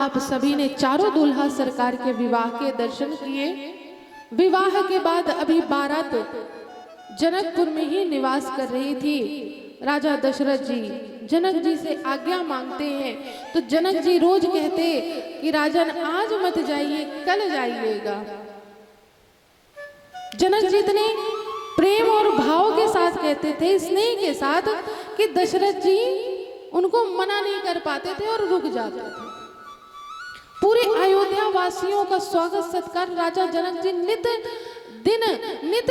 आप सभी ने चारों दूल्हा सरकार के विवाह के दर्शन किए। विवाह के बाद अभी बारात जनकपुर में ही निवास कर रही थी। राजा दशरथ जी जनक जी से आज्ञा मांगते हैं तो जनक जी रोज कहते कि राजन आज मत जाइए, कल जाइएगा। जनक जी इतने प्रेम और भाव के साथ कहते थे, स्नेह के साथ, कि दशरथ जी उनको मना नहीं कर पाते थे और रुक जाते थे। पूरे अयोध्या वासियों का स्वागत सत्कार राजा जनक जी नित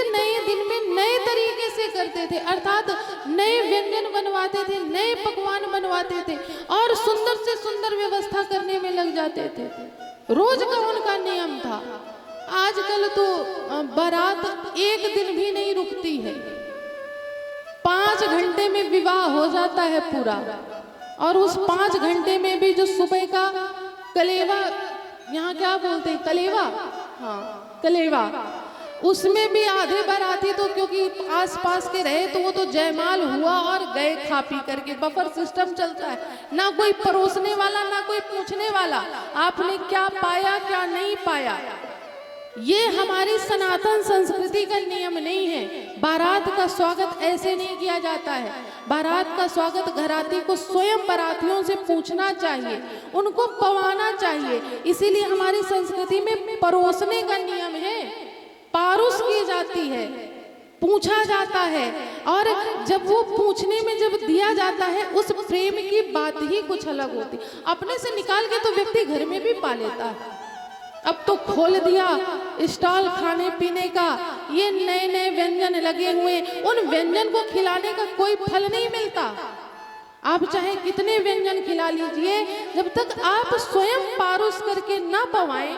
नए दिन में नए तरीके से करते थे, अर्थात नए व्यंजन बनवाते थे, नए पकवान बनवाते थे और सुंदर से सुंदर व्यवस्था करने में लग जाते थे। रोज का उनका नियम था। आजकल तो बारात एक दिन भी नहीं रुकती है, 5 घंटे में विवाह हो जाता है पूरा। और उस 5 घंटे में भी जो सुबह का कलेवा, यहाँ क्या बोलते हैं, कलेवा, हाँ कलेवा, उसमें भी आधे बाराती तो क्योंकि आसपास के रहे तो वो तो जयमाल हुआ और गए खा पी करके। बफर सिस्टम चलता है, ना कोई परोसने वाला ना कोई पूछने वाला आपने क्या पाया क्या नहीं पाया। ये हमारी सनातन संस्कृति का नियम नहीं है। बारात का स्वागत ऐसे नहीं किया जाता है। बारात का स्वागत घराती को स्वयं बारातियों से पूछना चाहिए, उनको पवाना चाहिए। इसीलिए हमारी संस्कृति में परोसने का नियम है, पारुस की जाती है, पूछा जाता है। और जब वो पूछने में जब दिया जाता है उस प्रेम की बात ही कुछ अलग होती। अपने से निकाल के तो व्यक्ति घर में भी पा लेता है। अब तो खोल दिया स्टॉल खाने पीने का, ये नए नए व्यंजन लगे हुए, उन व्यंजन को खिलाने का कोई फल नहीं मिलता। आप चाहे कितने व्यंजन खिला लीजिए, जब तक आप स्वयं पारुस करके ना पवाएं।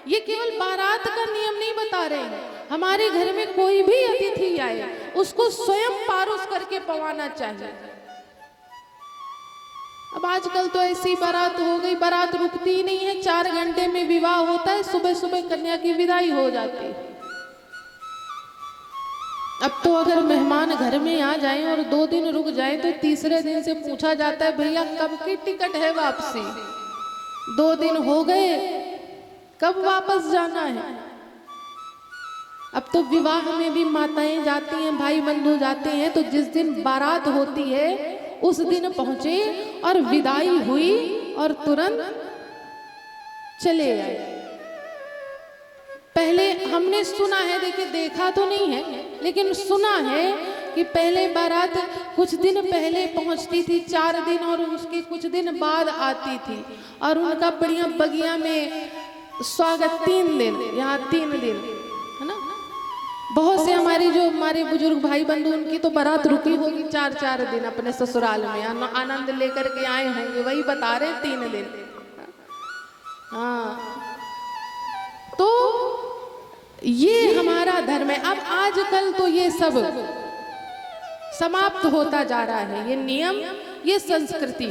ये केवल बारात का नियम नहीं बता रहे हैं, हमारे घर में कोई भी अतिथि आए उसको स्वयं पारुस करके पवाना चाहिए। अब आजकल तो ऐसी बारात हो गई, बारात रुकती ही नहीं है, 4 घंटे में विवाह होता है, सुबह सुबह कन्या की विदाई हो जाती है। अब तो अगर मेहमान घर में आ जाएं और 2 दिन रुक जाएं तो तीसरे दिन से पूछा जाता है, भैया कब की टिकट है वापसी? 2 दिन हो गए, कब वापस जाना है? अब तो विवाह में भी माताएं जाती हैं, भाई बंधु जाते हैं, तो जिस दिन बारात होती है उस दिन पहुंचे और विदाई हुई और तुरंत चले आए। पहले हमने सुना है, देखिए देखा तो नहीं है लेकिन सुना है कि पहले बारात कुछ दिन पहले पहुंचती थी, 4 दिन, और उसके कुछ दिन बाद आती थी और उनका बढ़िया बगिया में स्वागत 3 दिन, यहाँ 3 दिन है ना। बहुत से हमारे बुजुर्ग भाई बंधु, उनकी तो बारात रुकी होगी 4-4 दिन अपने ससुराल में, आनंद लेकर के आए होंगे, वही बता रहे 3 दिन। हाँ, तो ये हमारा धर्म है। अब आजकल तो ये सब समाप्त होता जा रहा है, ये नियम, ये संस्कृति।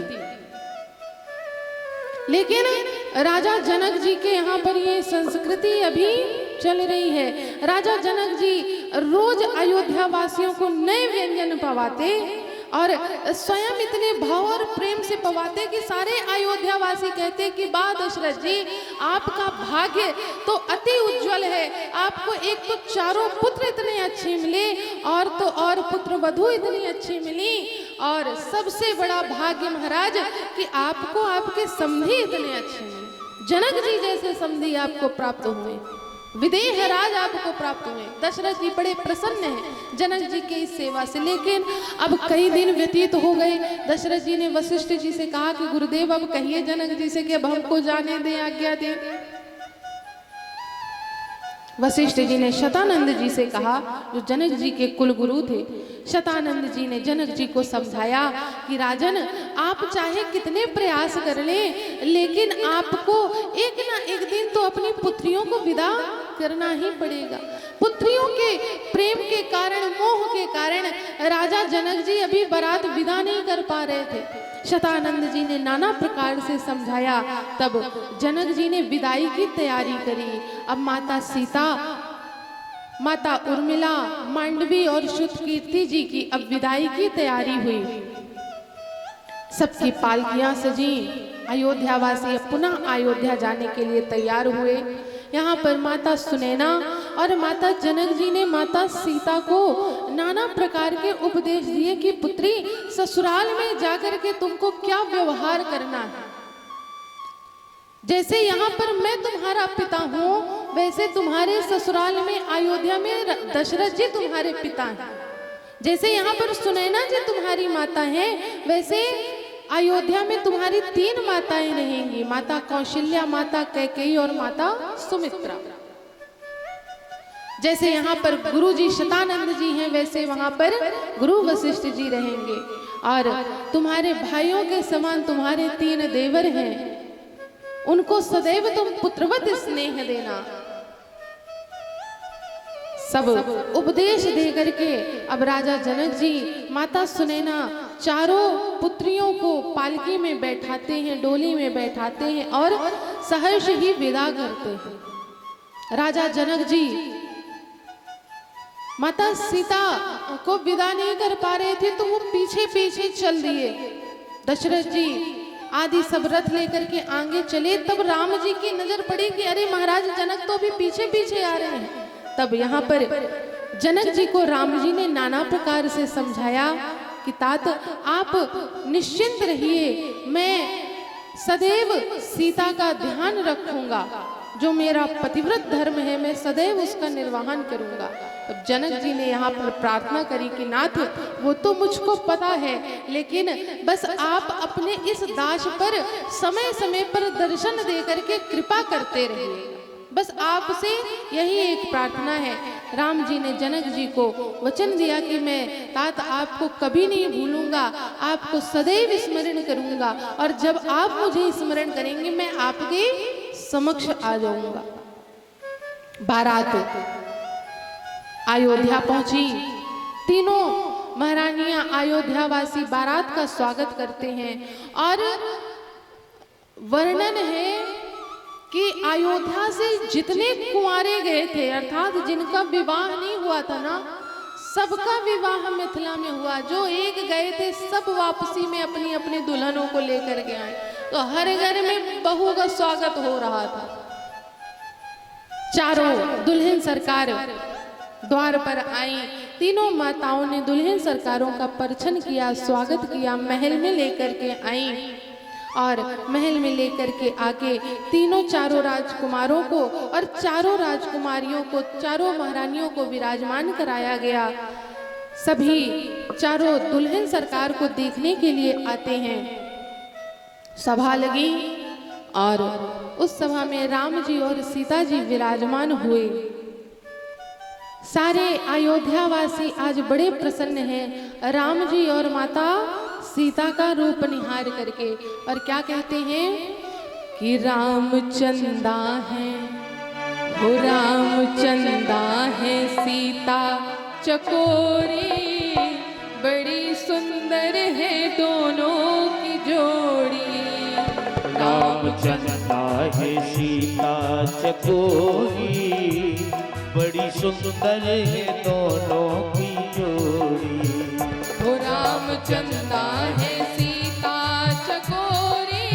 लेकिन राजा जनक जी के यहाँ पर ये संस्कृति अभी चल रही है। राजा जनक जी रोज अयोध्या वासियों को नए व्यंजन पवाते और स्वयं इतने भाव और प्रेम से पवाते कि सारे अयोध्या वासी कहते कि बा दशरथ जी, आपका भाग्य तो अति उज्जवल है। आपको एक तो चारों पुत्र इतने अच्छे मिले और तो और पुत्र वधू इतनी अच्छी मिली, और सबसे बड़ा भाग्य महाराज कि आपको आपके समधी इतने अच्छे मिले। जनक जी जैसे समधी आपको प्राप्त हुए, विदेह राज आपको प्राप्त हुए। दशरथ जी बड़े प्रसन्न हैं जनक जी के इस सेवा से। लेकिन अब कई दिन व्यतीत हो गए। दशरथ जी ने वशिष्ठ जी से कहा कि गुरुदेव अब कहिए जनक जी से कि अब हमको जाने दें, आज्ञा दें। वशिष्ठ जी ने शतानंद जी से कहा, जो जनक जी के कुल गुरु थे। शतानंद जी ने जनक जी को समझाया कि राजन, आप चाहे कितने प्रयास कर लें, लेकिन आपको एक ना एक दिन तो अपनी पुत्रियों को विदा करना ही पड़ेगा। पुत्रियों के प्रेम के कारण, मोह के कारण राजा जनक जी अभी बारात विदा नहीं कर पा रहे थे। शतानंद जी ने नाना प्रकार से समझाया, तब जनक जी ने विदाई की तैयारी करी। अब माता सीता, माता उर्मिला, मांडवी और श्रुतकीर्ति जी की अब विदाई की तैयारी हुई। सबकी पालकियां सजी, अयोध्यावासी पुनः अयोध्या जाने के लिए तैयार हुए। यहाँ पर माता सुनैना और माता जनक जी ने माता सीता को नाना प्रकार के उपदेश दिए कि पुत्री, ससुराल में जाकर के तुमको क्या व्यवहार करना है। जैसे यहाँ पर मैं तुम्हारा पिता हूँ, वैसे तुम्हारे ससुराल में अयोध्या में दशरथ जी तुम्हारे पिता हैं। जैसे यहाँ पर सुनैना जी तुम्हारी माता हैं, वैसे अयोध्या में तुम्हारी 3 माताएं रहेंगी, माता कौशल्या, माता कैकेयी और माता सुमित्रा। जैसे यहाँ पर गुरु जी शतानंद जी हैं, वैसे वहां पर गुरु वशिष्ठ जी रहेंगे। और तुम्हारे भाइयों के समान तुम्हारे 3 देवर हैं, उनको सदैव तुम पुत्रवत स्नेह देना। सब उपदेश दे करके अब राजा जनक जी माता सुनैना चारों पुत्रियों को पालकी में बैठाते हैं, डोली में बैठाते हैं और सहर्ष ही विदा करते हैं। राजा जनक जी माता सीता को विदा नहीं कर पा रहे थे, तो वो पीछे पीछे चल दिए। दशरथ जी आदि सब रथ लेकर के आगे चले। तब राम जी की नजर पड़ी कि अरे महाराज जनक तो भी पीछे पीछे आ रहे हैं। तब यहाँ पर जनक जी को राम जी ने नाना प्रकार से समझाया कि तात, आप निश्चिंत रहिए, मैं सदैव सीता का ध्यान रखूंगा। जो मेरा पतिव्रत धर्म है, मैं सदैव उसका निर्वहन करूंगा। तब जनक जी ने यहाँ पर प्रार्थना करी कि नाथ, वो तो मुझको पता है, लेकिन बस आप अपने इस दास पर समय समय पर दर्शन दे करके कृपा करते रहिए। बस आपसे यही एक प्रार्थना है। राम जी ने जनक जी को वचन दिया कि मैं तात आपको कभी नहीं भूलूंगा, आपको सदैव स्मरण करूंगा, और जब आप मुझे स्मरण करेंगे मैं आपके समक्ष आ जाऊंगा। बारात अयोध्या पहुंची। तीनों महारानियां अयोध्यावासी बारात का स्वागत करते हैं। और वर्णन है कि अयोध्या से जितने कुंवारे गए थे, अर्थात जिनका विवाह नहीं हुआ था ना, सबका विवाह मिथिला में हुआ। जो एक गए थे सब वापसी में अपनी अपनी दुल्हनों को लेकर के आए। तो हर घर में बहू का स्वागत हो रहा था। चारों दुल्हन सरकार द्वार पर आई। तीनों माताओं ने दुल्हन सरकारों का परिछन किया, स्वागत किया, महल में लेकर के आई। और महल में लेकर के आके तीनों चारों राजकुमारों को और चारों राजकुमारियों को, चारों महारानियों को विराजमान कराया गया। सभी चारों दुल्हन सरकार को देखने के लिए आते हैं। सभा लगी और उस सभा में राम जी और सीता जी विराजमान हुए। सारे अयोध्यावासी आज बड़े प्रसन्न हैं राम जी और माता सीता का रूप निहार करके। और क्या कहते हैं कि रामचंदा है, हो रामचंदा है, सीता चकोरी, बड़ी सुंदर है दोनों की जोड़ी। रामचंदा है सीता चकोरी, बड़ी सुंदर है दोनों की जोड़ी। हो रामचंदा है सीता चकोरी,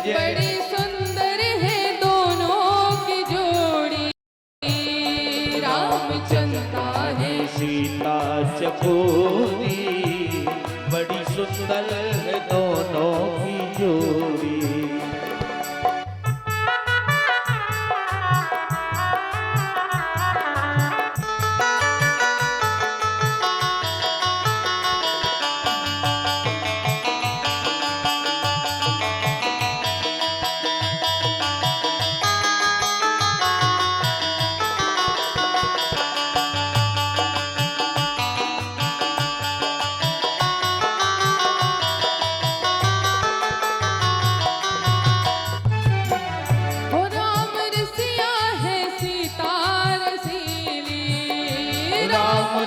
बड़ी सुंदर है दोनों की जोड़ी। रामचंदा है सीता चकोरी, बड़ी सुंदर है दोनों की जोड़ी।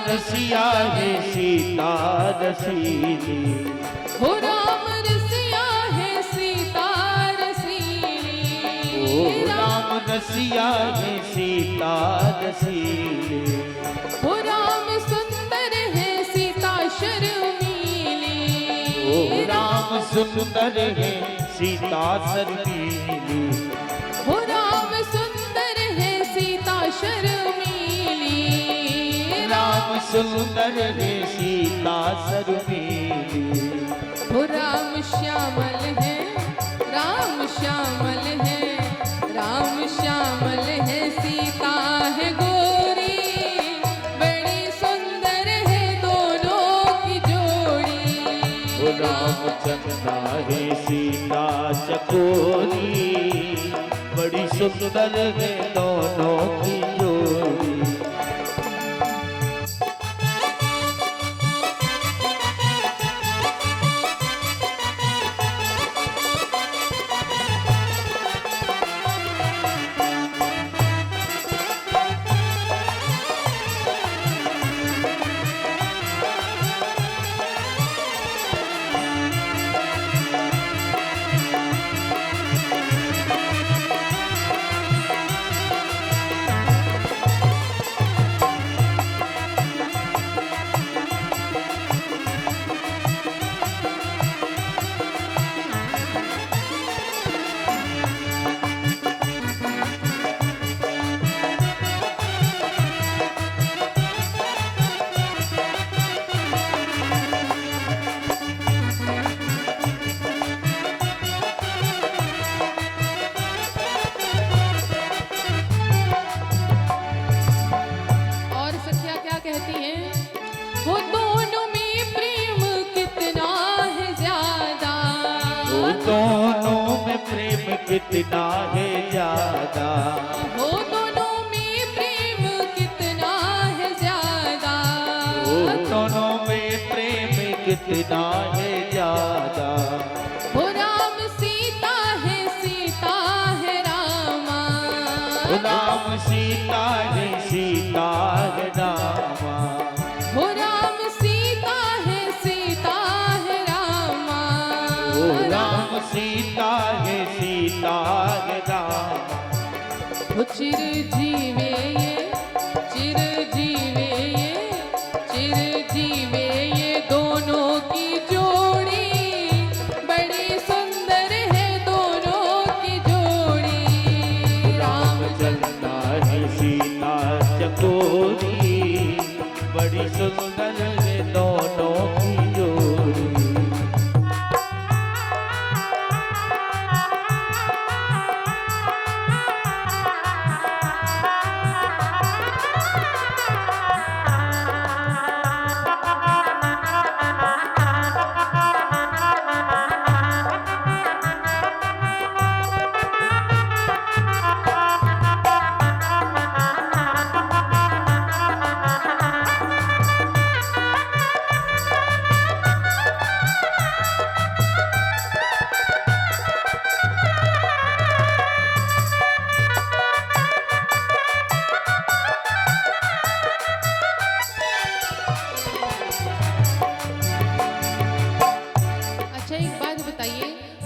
रसिया है सीता रसीली, हो राम रसिया है सीता रसीली। ओ राम रसिया है सीता रसीली, हो राम सुंदर है सीता शर्मीली। ओ राम सुंदर है सीता शर्मीली। हो राम सुंदर है सीता शर्मीली। राम सुंदर है सीता शर्मीली। हो राम श्यामल है, राम श्यामल है, राम श्यामल है, सीता है गोरी, बड़ी सुंदर है दोनों की जोड़ी। ओ रामचंद्र है सीता चकोरी, बड़ी सुंदर है दोनों की जोड़ी। कितना है ज्यादा, हो दोनों में प्रेम कितना है ज्यादा, ओ दोनों में प्रेम कितना है ज्यादा। हो राम सीता है रामा, राम सीता है रामा, हो राम सीता है रामा, ओ राम सीता है रामा। वो चिर जीवे ये दोनों की जोड़ी, बड़ी सुंदर है दोनों की जोड़ी। राम चलता है सीता चकोरी, बड़ी सुंदर है दोनों की जोड़ी।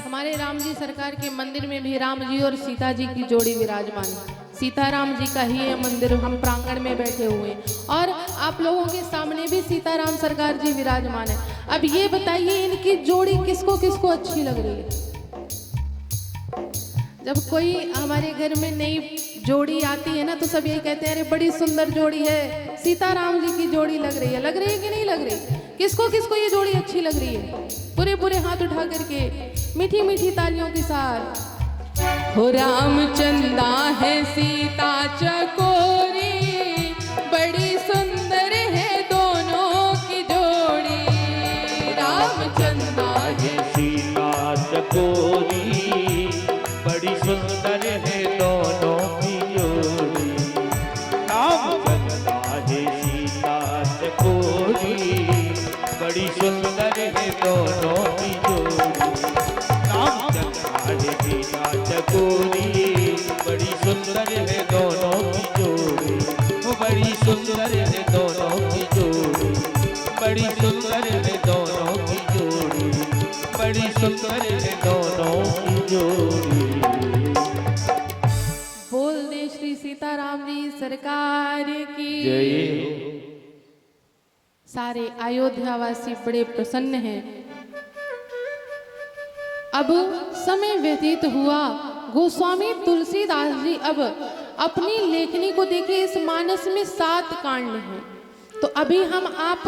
हमारे राम जी सरकार के मंदिर में भी राम जी और सीता जी की जोड़ी विराजमान है। सीताराम जी का ही ये मंदिर, हम प्रांगण में बैठे हुए हैं और आप लोगों के सामने भी सीताराम सरकार जी विराजमान है। अब ये बताइए इनकी जोड़ी किसको किसको अच्छी लग रही है? जब कोई हमारे घर में नई जोड़ी आती है ना तो सब यही कहते हैं अरे बड़ी सुंदर जोड़ी है, सीताराम जी की जोड़ी लग रही है कि नहीं लग रही? किसको किसको ये जोड़ी अच्छी लग रही है? पूरे पूरे हाथ उठा करके मीठी मीठी तालियों के साथ। हो रामचंदा है सीता चकोरी, बड़ी सुंदर है दोनों की जोड़ी। रामचंदा है सीता चकोरी, बड़ी सुंदर है दोनों की जोड़ी। रामचंदा है सीता चकोरी, बड़ी सुंदर है दोनों की जोड़ी। रामचंदा है सीता चकोरी, बड़ी सुंदर है दोनों की जोड़ी। वो बड़ी सुंदर है दोनों की जोड़ी, बड़ी सुंदर है दोनों की जोड़ी, बड़ी सुंदर है दोनों की जोड़ी। बोल दे श्री सीताराम जी सरकार की जय। सारे अयोध्यावासी बड़े प्रसन्न हैं। अब समय व्यतीत हुआ। गोस्वामी तुलसीदास जी अब अपनी लेखनी को देखिए, इस मानस में 7 कांड हैं। तो अभी हम आप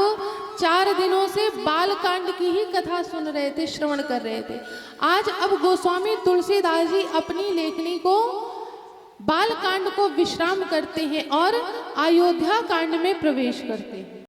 4 दिनों से बाल कांड की ही कथा सुन रहे थे, श्रवण कर रहे थे। आज अब गोस्वामी तुलसीदास जी अपनी लेखनी को बाल कांड को विश्राम करते हैं और अयोध्या कांड में प्रवेश करते हैं।